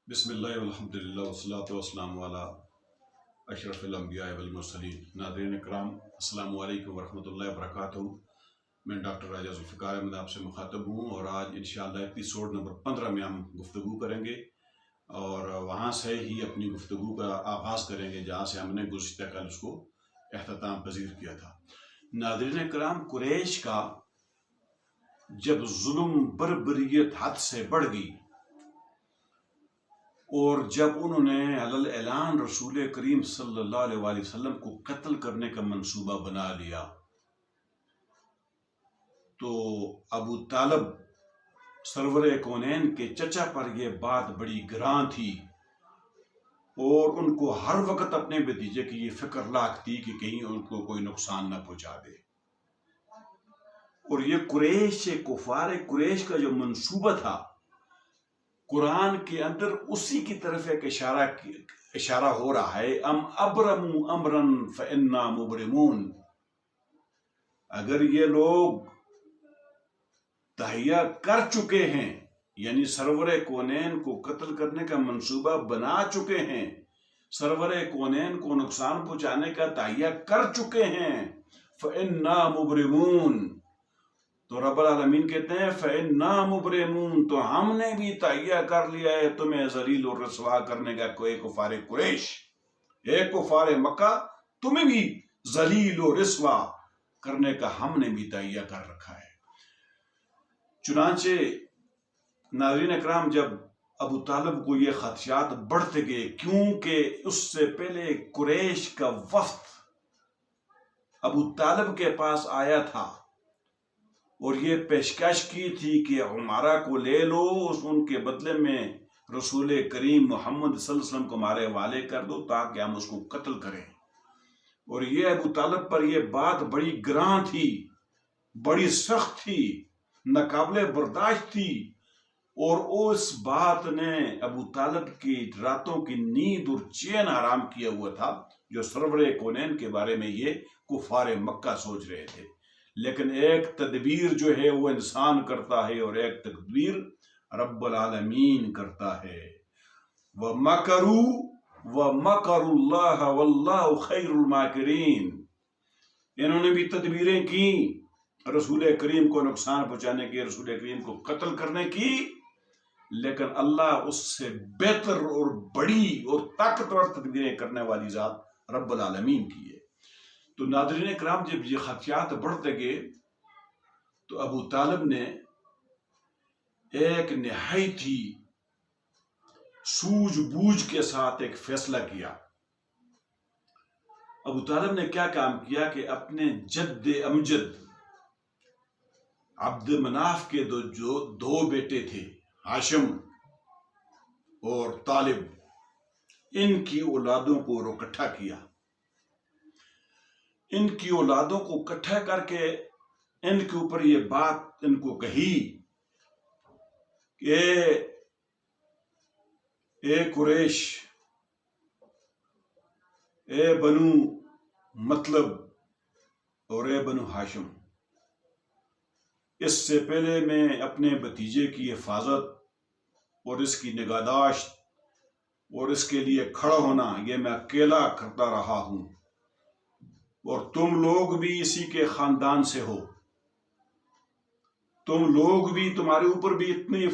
بسم اللہ والحمدللہ والصلاۃ والسلام علی اشرف الانبیاء والمرسلین۔ ناظرین کرام، السلام علیکم ورحمۃ اللہ وبرکاتہ۔ میں ڈاکٹر راجہ ذوالفقار احمد آپ سے مخاطب ہوں، اور آج انشاءاللہ ایپیسوڈ نمبر 15 میں ہم گفتگو کریں گے، اور وہاں سے ہی اپنی گفتگو کا آغاز کریں گے جہاں سے ہم نے گزشتہ کل اس کو اختتام پذیر کیا تھا۔ ناظرین کرام، قریش کا جب ظلم بربریت حد سے بڑھ گئی اور جب انہوں نے علی اعلان رسول کریم صلی اللہ علیہ وآلہ وسلم کو قتل کرنے کا منصوبہ بنا لیا، تو ابو طالب سرور کونین کے چچا پر یہ بات بڑی گراں تھی، اور ان کو ہر وقت اپنے بھتیجے کی یہ فکر لاحق تھی کہ کہیں ان کو کوئی نقصان نہ پہنچا دے۔ اور یہ قریش کفار قریش کا جو منصوبہ تھا، قرآن کے اندر اسی کی طرف ایک اشارہ ہو رہا ہے، ام ابرموا امرا فانا مبرمون۔ اگر یہ لوگ تہیہ کر چکے ہیں، یعنی سرور کونین کو قتل کرنے کا منصوبہ بنا چکے ہیں، سرور کونین کو نقصان پہنچانے کا تہیہ کر چکے ہیں، فانا مبرمون، تو رب العالمین کہتے ہیں فَإِنَّا مُبْرِمُونَ، تو ہم نے بھی تہیہ کر لیا ہے تمہیں ذلیل و رسوا کرنے کا۔ کوئی کفار قریش، ایک کفار مکہ، تمہیں بھی ذلیل و رسوا کرنے کا ہم نے بھی تہیہ کر رکھا ہے۔ چنانچہ ناظرین اکرام، جب ابو طالب کو یہ خدشات بڑھتے گئے، کیونکہ اس سے پہلے قریش کا وفد ابو طالب کے پاس آیا تھا اور یہ پیشکش کی تھی کہ عمارہ کو لے لو، ان کے بدلے میں رسول کریم محمد صلی اللہ علیہ وسلم کو ہمارے حوالے کر دو تاکہ ہم اس کو قتل کریں۔ اور یہ ابو طالب پر یہ بات بڑی گراں تھی، بڑی سخت تھی، ناقابل برداشت تھی، اور اس بات نے ابو طالب کی راتوں کی نیند اور چین حرام کیا ہوا تھا، جو سرور کونین کے بارے میں یہ کفار مکہ سوچ رہے تھے۔ لیکن ایک تدبیر جو ہے وہ انسان کرتا ہے، اور ایک تدبیر رب العالمین کرتا ہے۔ وَمَكَرُوا وَمَكَرُوا اللَّهَ وَاللَّهُ خَيْرُ الْمَاكِرِينَ، انہوں نے بھی تدبیریں کی رسول کریم کو نقصان پہنچانے کی، رسول کریم کو قتل کرنے کی، لیکن اللہ اس سے بہتر اور بڑی اور طاقتور تدبیریں کرنے والی ذات رب العالمین کی ہے۔ تو ناظرین کرام، جب یہ خدشات بڑھتے گئے تو ابو طالب نے ایک نہایتی سوجھ بوجھ کے ساتھ ایک فیصلہ کیا۔ ابو طالب نے کیا کام کیا کہ اپنے جد امجد عبد مناف کے دو بیٹے تھے، ہاشم اور طالب، ان کی اولادوں کو اکٹھا کیا، ان کی اولادوں کو اکٹھا کر کے ان کے اوپر یہ بات ان کو کہی کہ اے قریش، اے بنو مطلب اور اے بنو ہاشم، اس سے پہلے میں اپنے بھتیجے کی حفاظت اور اس کی نگہداشت اور اس کے لیے کھڑا ہونا یہ میں اکیلا کرتا رہا ہوں، اور تم لوگ بھی اسی کے خاندان سے ہو، تم لوگ بھی، تمہارے اوپر بھی اتنی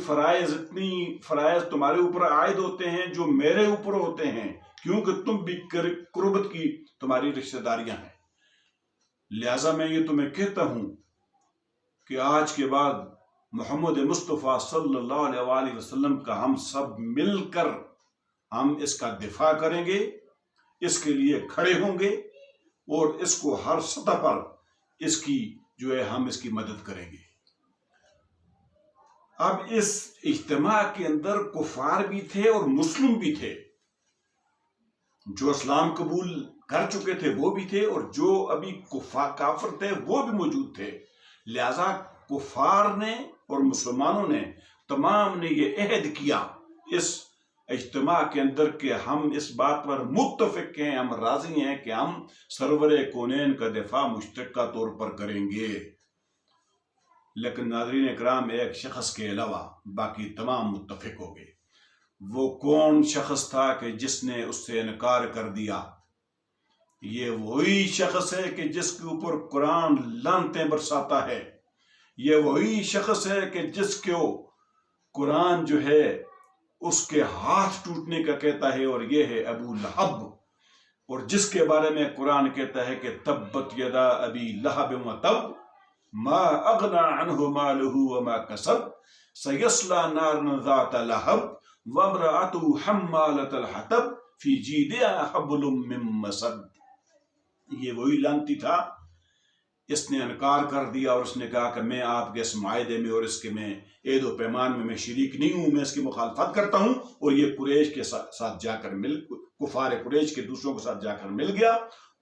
فرائض تمہارے اوپر عائد ہوتے ہیں جو میرے اوپر ہوتے ہیں، کیونکہ تم بھی قربت کی تمہاری رشتہ داریاں ہیں۔ لہٰذا میں یہ تمہیں کہتا ہوں کہ آج کے بعد محمد مصطفیٰ صلی اللہ علیہ وآلہ وسلم کا ہم سب مل کر ہم اس کا دفاع کریں گے، اس کے لیے کھڑے ہوں گے، اور اس کو ہر سطح پر اس کی جو ہے ہم اس کی مدد کریں گے۔ اب اس اجتماع کے اندر کفار بھی تھے اور مسلم بھی تھے، جو اسلام قبول کر چکے تھے وہ بھی تھے، اور جو ابھی کافر تھے وہ بھی موجود تھے۔ لہذا کفار نے اور مسلمانوں نے تمام نے یہ عہد کیا اس اجتماع کے اندر کہ ہم اس بات پر متفق ہیں، ہم راضی ہیں کہ ہم سرور کونین کا دفاع مشترکہ طور پر کریں گے۔ لیکن ناظرین اکرام، ایک شخص کے علاوہ باقی تمام متفق ہو گئے۔ وہ کون شخص تھا کہ جس نے اس سے انکار کر دیا؟ یہ وہی شخص ہے کہ جس کے اوپر قرآن لعنتیں برساتا ہے، یہ وہی شخص ہے کہ جس کو قرآن جو ہے اس کے ہاتھ ٹوٹنے کا کہتا ہے، اور یہ ہے ابو لہب، اور جس کے بارے میں قرآن کہتا ہے کہ تبت یدا ابی لہب وتب ما اغنى عنه ماله وما كسب سيصلى نارا ذات لهب وامرأته حمالة الحطب في جيدها حبل من مسد۔ یہ وہی لعنتی تھا، اس نے انکار کر دیا اور اس نے کہا کہ میں آپ کے اس معاہدے میں اور اس کے میں عہد و پیمان میں شریک نہیں ہوں، میں اس کی مخالفت کرتا ہوں۔ اور یہ قریش کے ساتھ جا کر کفار قریش کے دوسروں کے ساتھ جا کر مل گیا،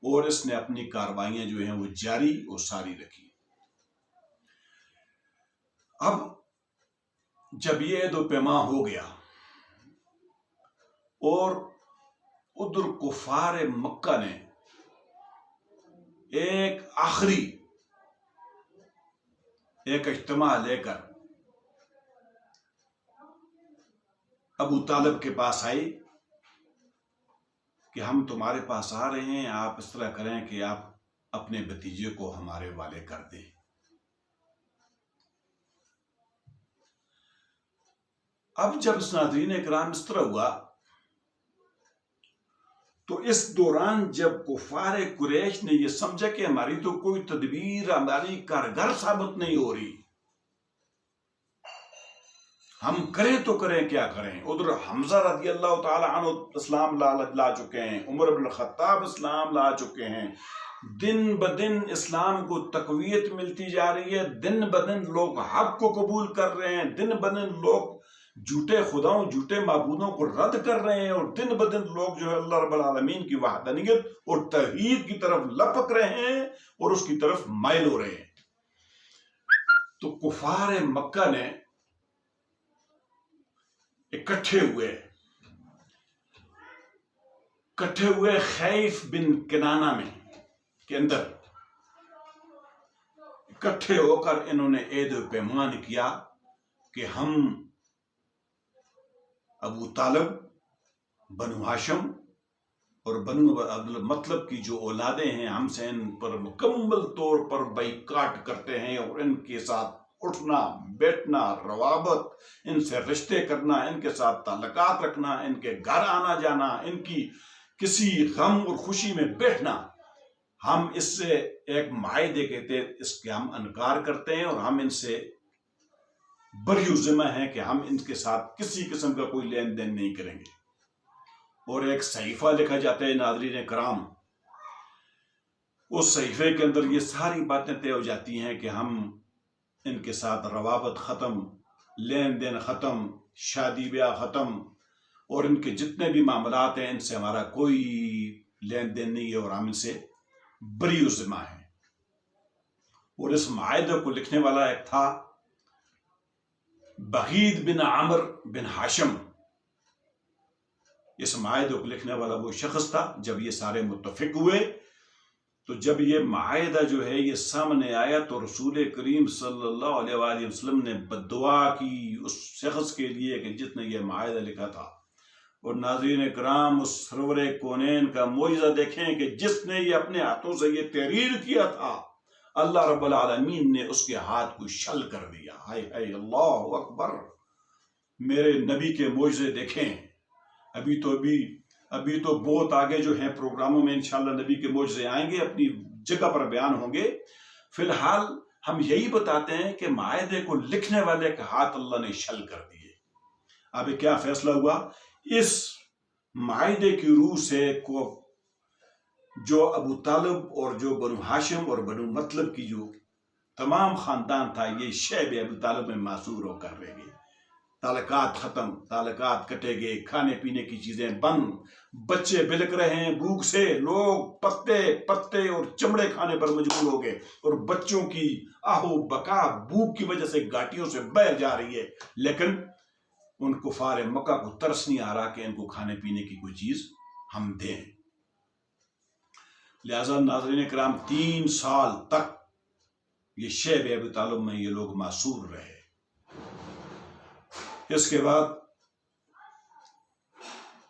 اور اس نے اپنی کارروائیاں جو ہیں وہ جاری اور ساری رکھی۔ اب جب یہ عہد و پیمان ہو گیا اور ادھر کفار مکہ نے ایک آخری اجتماع لے کر ابو طالب کے پاس آئی کہ ہم تمہارے پاس آ رہے ہیں، آپ اس طرح کریں کہ آپ اپنے بھتیجے کو ہمارے والے کر دیں۔ اب جب ناظرین کرام اس طرح ہوا تو اس دوران جب کفار قریش نے یہ سمجھا کہ ہماری تو کوئی تدبیر ہماری کارگر ثابت نہیں ہو رہی، ہم کریں تو کریں کیا کریں۔ ادھر حمزہ رضی اللہ تعالی عنہ اسلام لا چکے ہیں، عمر بن الخطاب اسلام لا چکے ہیں، دن بدن اسلام کو تقویت ملتی جا رہی ہے، دن بدن لوگ حق کو قبول کر رہے ہیں، دن بدن لوگ جھوٹے خداؤں جھوٹے معبودوں کو رد کر رہے ہیں، اور دن بدن لوگ جو ہے اللہ رب العالمین کی وحدانیت اور توحید کی طرف لپک رہے ہیں اور اس کی طرف مائل ہو رہے ہیں۔ تو کفار مکہ نے اکٹھے ہوئے خیف بن کنانہ میں کے اندر اکٹھے ہو کر انہوں نے عہد و پیمان کیا کہ ہم ابو طالب، بنو ہاشم اور بنو عبد المطلب کی جو اولادیں ہیں، ہم سے ان پر مکمل طور پر بائیکاٹ کرتے ہیں، اور ان کے ساتھ اٹھنا بیٹھنا، روابط، ان سے رشتے کرنا، ان کے ساتھ تعلقات رکھنا، ان کے گھر آنا جانا، ان کی کسی غم اور خوشی میں بیٹھنا، ہم اس سے ایک معاہدے کے تحت اس کے ہم انکار کرتے ہیں، اور ہم ان سے بری ذمہ ہیں کہ ہم ان کے ساتھ کسی قسم کا کوئی لین دین نہیں کریں گے۔ اور ایک صحیفہ لکھا جاتا ہے ناظرین کرام، اس صحیفے کے اندر یہ ساری باتیں طے ہو جاتی ہیں کہ ہم ان کے ساتھ روابط ختم، لین دین ختم، شادی بیاہ ختم، اور ان کے جتنے بھی معاملات ہیں ان سے ہمارا کوئی لین دین نہیں ہے، اور ہم ان سے بری ذمہ ہیں۔ اور اس معاہدے کو لکھنے والا ایک تھا بغید بن عمر بن ہاشم، اس معاہدے کو لکھنے والا وہ شخص تھا۔ جب یہ سارے متفق ہوئے تو جب یہ معاہدہ جو ہے یہ سامنے آیا تو رسول کریم صلی اللہ علیہ وآلہ وسلم نے بددعا کی اس شخص کے لیے کہ جس نے یہ معاہدہ لکھا تھا۔ اور ناظرین کرام اس سرور کونین کا معجزہ دیکھیں کہ جس نے یہ اپنے ہاتھوں سے یہ تحریر کیا تھا، اللہ رب العالمین نے اس کے ہاتھ کو شل کر دیا۔ ہائے ہائے اللہ اکبر، میرے نبی کے معجزے دیکھیں۔ ابھی تو بہت آگے جو ہیں پروگراموں میں انشاءاللہ نبی کے معجزے آئیں گے، اپنی جگہ پر بیان ہوں گے۔ فی الحال ہم یہی بتاتے ہیں کہ معاہدے کو لکھنے والے کا ہاتھ اللہ نے شل کر دیے۔ اب کیا فیصلہ ہوا؟ اس معاہدے کی روح سے جو ابو طالب اور جو بنو ہاشم اور بنو مطلب کی جو تمام خاندان تھا، یہ شعب ابو طالب میں معصور ہو کر رہ گئے۔ تعلقات ختم، تعلقات کٹے گئے، کھانے پینے کی چیزیں بند، بچے بلک رہے ہیں بھوک سے، لوگ پتے اور چمڑے کھانے پر مجبور ہو گئے، اور بچوں کی آہو بکا بھوک کی وجہ سے گاٹیوں سے بہہ جا رہی ہے، لیکن ان کفار مکہ کو ترس نہیں آ رہا کہ ان کو کھانے پینے کی کوئی چیز ہم دیں۔ لہذا ناظرین کرام 3 سال تک یہ شعب ابو طالب میں یہ لوگ معصور رہے۔ اس کے بعد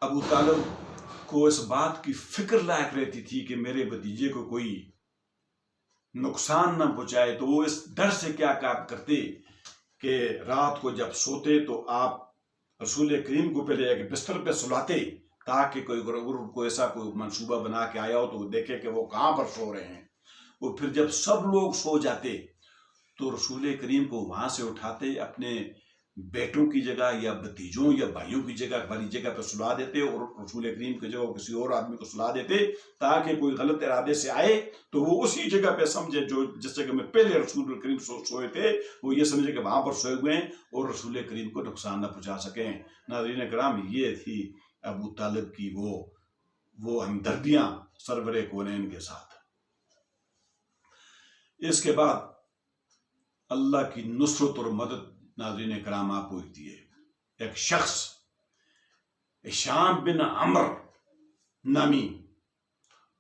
ابو طالب کو اس بات کی فکر لاحق رہتی تھی کہ میرے بھتیجے کو کوئی نقصان نہ پہنچائے، تو وہ اس ڈر سے کیا کام کرتے کہ رات کو جب سوتے تو آپ رسول کریم کو پہلے ایک بستر پہ سلاتے تاکہ کوئی ایسا کوئی منصوبہ بنا کے آیا ہو تو وہ دیکھے کہ وہ کہاں پر سو رہے ہیں. وہ پھر جب سب لوگ سو جاتے تو رسول کریم کو وہاں سے اٹھاتے، اپنے بیٹوں کی جگہ یا بھتیجوں یا بھائیوں کی جگہ والی جگہ پہ سلا دیتے، اور رسول کریم کی جگہ کسی اور آدمی کو سلا دیتے تاکہ کوئی غلط ارادے سے آئے تو وہ اسی جگہ پہ سمجھے جو جس جگہ میں پہلے رسول کریم سوئے تھے، وہ یہ سمجھے کہ وہاں پر سوئے ہوئے ہیں اور رسول کریم کو نقصان نہ پہنچا سکیں. ناظرین کرام، یہ تھی ابو طالب کی وہ ہمدردیاں سرور کونین کے ساتھ. اس کے بعد اللہ کی نصرت اور مدد ناظرین کرام آپ ہوتی ہے. ایک شخص ہشام بن عمرو نامی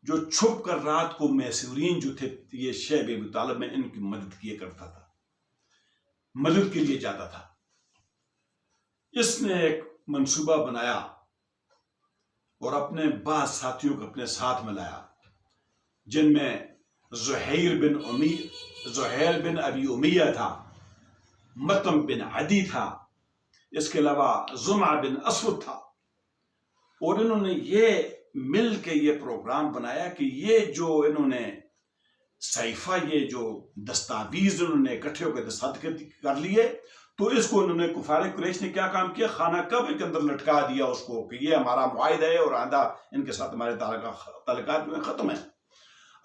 جو چھپ کر رات کو میسورین جو تھے یہ شیب ابو طالب میں ان کی مدد کیا کرتا تھا، مدد کے لیے جاتا تھا. اس نے ایک منصوبہ بنایا اور اپنے بعض ساتھیوں کو اپنے ساتھ میں لایا، جن میں زہیر بن ابی امیہ تھا، مطم بن عدی تھا، اس کے علاوہ زمع بن اسود تھا. اور انہوں نے یہ مل کے یہ پروگرام بنایا کہ یہ جو انہوں نے صحیفہ، یہ جو دستاویز انہوں نے اکٹھے ہو کے دستخط کر لیے، تو اس کو انہوں نے کفار قریش نے کیا کام کیا، خانہ کعبہ کے اندر لٹکا دیا اس کو کہ یہ ہمارا معاہدہ ہے اور آئندہ ان کے ساتھ ہمارے تعلقات جو ہیں ختم ہیں.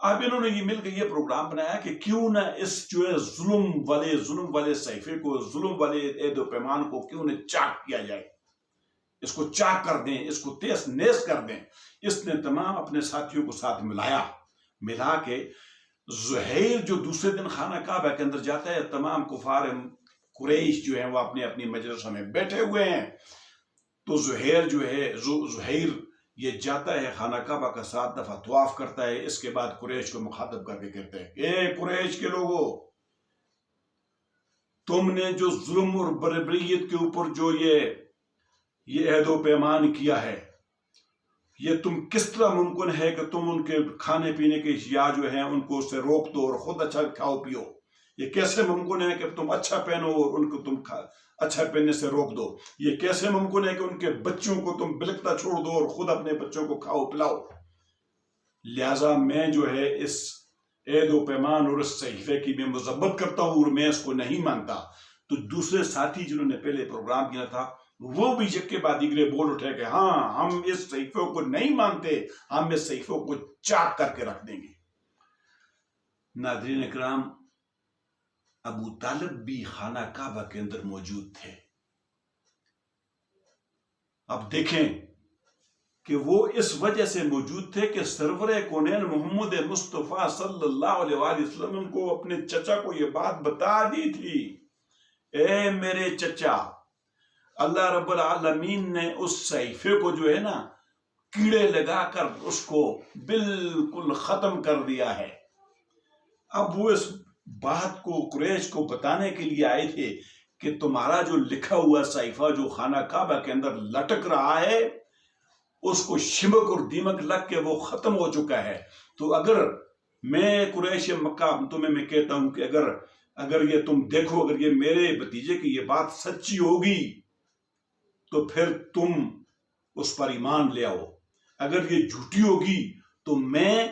اب انہوں نے یہ مل کے یہ پروگرام بنایا کہ کیوں نہ اس جو ہے ظلم والے صحیفے کو، ظلم والے عہد و پیمان کو کیوں نہ چاک کیا جائے، اس کو چاک کر دیں، اس کو تیز نیز کر دیں. اس نے تمام اپنے ساتھیوں کو ساتھ ملا کے زہیر جو دوسرے دن خانہ کعبہ کے اندر جاتا ہے، تمام کفار قریش جو ہیں وہ اپنی اپنی مجلسوں میں بیٹھے ہوئے ہیں، تو زہیر یہ جاتا ہے خانہ کعبہ کا 7 دفعہ طواف کرتا ہے. اس کے بعد قریش کو مخاطب کر کے کہتے ہیں، اے قریش کے لوگوں، تم نے جو ظلم اور بربریت کے اوپر جو یہ عہد و پیمان کیا ہے، یہ تم کس طرح ممکن ہے کہ تم ان کے کھانے پینے کی اشیاء جو ہیں ان کو اس سے روک دو اور خود اچھا کھاؤ پیو؟ یہ کیسے ممکن ہے کہ تم اچھا پہنو اور ان کو تم اچھا پہننے سے روک دو؟ یہ کیسے ممکن ہے کہ ان کے بچوں کو تم بلکتا چھوڑ دو اور خود اپنے بچوں کو کھاؤ پلاؤ؟ لہذا میں جو ہے اس عہد و پیمان اور اس صحیفے کی میں مذمت کرتا ہوں اور میں اس کو نہیں مانتا. تو دوسرے ساتھی جنہوں نے پہلے پروگرام کیا تھا وہ بھی یک کے بعد دیگرے بول اٹھے کہ ہاں، ہم اس صحیفوں کو نہیں مانتے، ہم اس صحیفوں کو چاک کر کے رکھ دیں گے. ناظرین اکرام، ابو طالب بھی خانہ کعبہ کے اندر موجود تھے. اب دیکھیں کہ وہ اس وجہ سے موجود تھے کہ سرور کونین محمد مصطفیٰ صلی اللہ علیہ وآلہ وسلم کو اپنے چچا کو یہ بات بتا دی تھی، اے میرے چچا، اللہ رب العالمین نے اس صحیفے کو جو ہے نا کیڑے لگا کر اس کو بالکل ختم کر دیا ہے. اب وہ اس بات کو قریش کو بتانے کے لیے آئے تھے کہ تمہارا جو لکھا ہوا صحیفہ جو خانہ کعبہ کے اندر لٹک رہا ہے اس کو شمک اور دیمک لگ کے وہ ختم ہو چکا ہے. تو اگر میں قریش مکہ تمہیں میں کہتا ہوں کہ اگر یہ تم دیکھو، اگر یہ میرے بھتیجے کی یہ بات سچی ہوگی تو پھر تم اس پر ایمان لے آؤ، اگر یہ جھوٹی ہوگی تو میں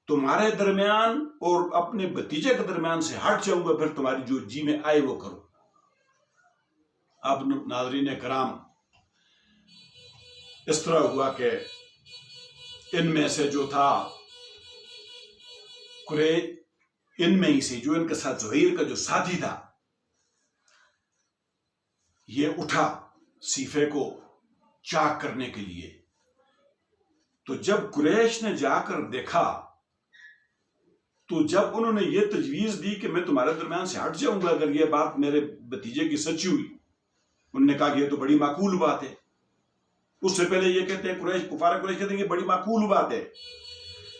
تمہارے درمیان اور اپنے بھتیجے کے درمیان سے ہٹ جاؤں گا، پھر تمہاری جو جی میں آئے وہ کرو. اب ناظرین کرام، اس طرح ہوا کہ ان میں سے جو تھا ان میں ہی سے جو ان کے ساتھ زہیر کا جو ساتھی تھا یہ اٹھا صحیفے کو چاک کرنے کے لیے. تو جب قریش نے جا کر دیکھا تو جب انہوں نے یہ تجویز دی کہ میں تمہارے درمیان سے ہٹ جاؤں گا اگر یہ بات میرے بھتیجے کی سچی ہوئی، انہوں نے کہا کہ یہ تو بڑی معقول بات ہے. اس سے پہلے یہ کہتے ہیں کفار قریش کہتے ہیں کہ بڑی معقول بات ہے.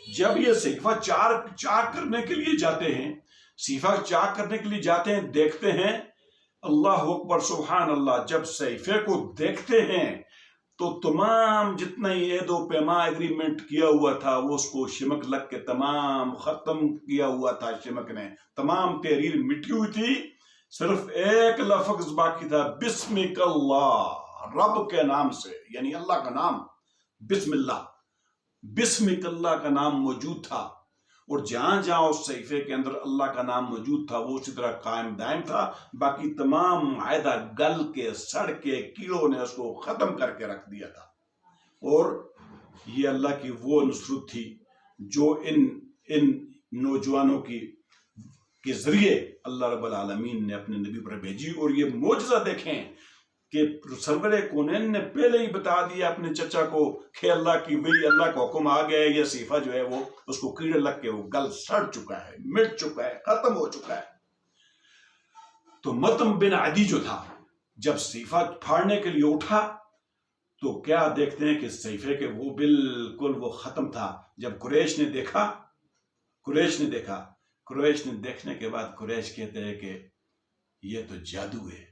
جب یہ صحیفہ چاک کرنے کے لیے جاتے ہیں، صحیفہ چاک کرنے کے لیے جاتے ہیں، دیکھتے ہیں، اللہ اکبر سبحان اللہ، جب صحیفے کو دیکھتے ہیں تو تمام جتنا یہ عہد و پیما ایگریمنٹ کیا ہوا تھا وہ اس کو شمک لگ کے تمام ختم کیا ہوا تھا. شمک نے تمام تحریر مٹی ہوئی تھی. صرف ایک لفظ باقی تھا، بسمک اللہ، رب کے نام سے، یعنی اللہ کا نام، بسم اللہ، بسمک اللہ کا نام موجود تھا. اور جہاں جہاں اس صحیفے کے اندر اللہ کا نام موجود تھا وہ اسی طرح قائم دائم تھا. باقی تمام معاہدہ گل کے سڑ کے کیڑوں نے اس کو ختم کر کے رکھ دیا تھا. اور یہ اللہ کی وہ نصرت تھی جو ان نوجوانوں کے ذریعے اللہ رب العالمین نے اپنے نبی پر بھیجی. اور یہ معجزہ دیکھیں کہ سرور کونین نے پہلے ہی بتا دیا اپنے چچا کو کہ اللہ کا حکم آ گیا ہے، یہ صحیفہ جو ہے وہ اس کو کیڑے لگ کے وہ گل سڑ چکا ہے، مٹ چکا ہے، ختم ہو چکا ہے. تو مطعم بن عدی جو تھا جب صحیفہ پھاڑنے کے لیے اٹھا تو کیا دیکھتے ہیں کہ صحیفے کے وہ بالکل وہ ختم تھا. جب قریش نے دیکھنے کے بعد قریش کہتے ہیں کہ یہ تو جادو ہے،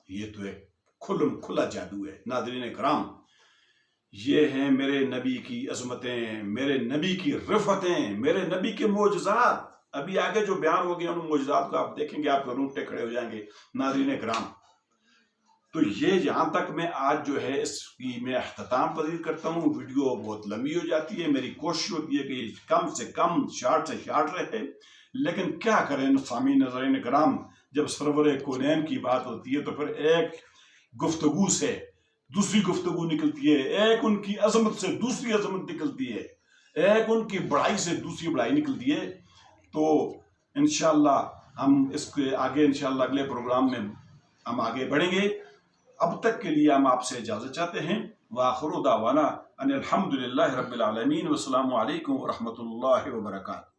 یہ تو ایک کھلا جادو ہے. ناظرین کرام، یہ ہیں میرے نبی کی عظمتیں، میرے نبی کی رفتیں، میرے نبی کے معجزات. ابھی آگے جو بیان ہو گیا ان معجزات کو آپ دیکھیں گے، آپ رونگٹے کھڑے ہو جائیں گے. ناظرین کرام، تو یہ جہاں تک میں آج جو ہے اس کی میں اختتام پذیر کرتا ہوں. ویڈیو بہت لمبی ہو جاتی ہے، میری کوشش ہوتی ہے کہ کم سے کم شارٹ سے شارٹ رہے، لیکن کیا کریں سامعین ناظرین کرام، جب سرور کونین کی بات ہوتی ہے تو پھر ایک گفتگو سے دوسری گفتگو نکلتی ہے، ایک ان کی عظمت سے دوسری عظمت نکلتی ہے، ایک ان کی بڑائی سے دوسری بڑائی نکلتی ہے. تو انشاءاللہ ہم اس کے آگے انشاءاللہ اگلے پروگرام میں ہم آگے بڑھیں گے. اب تک کے لیے ہم آپ سے اجازت چاہتے ہیں. وآخر دعوانا ان الحمدللہ رب العالمین، والسلام علیکم ورحمۃ اللہ وبرکاتہ.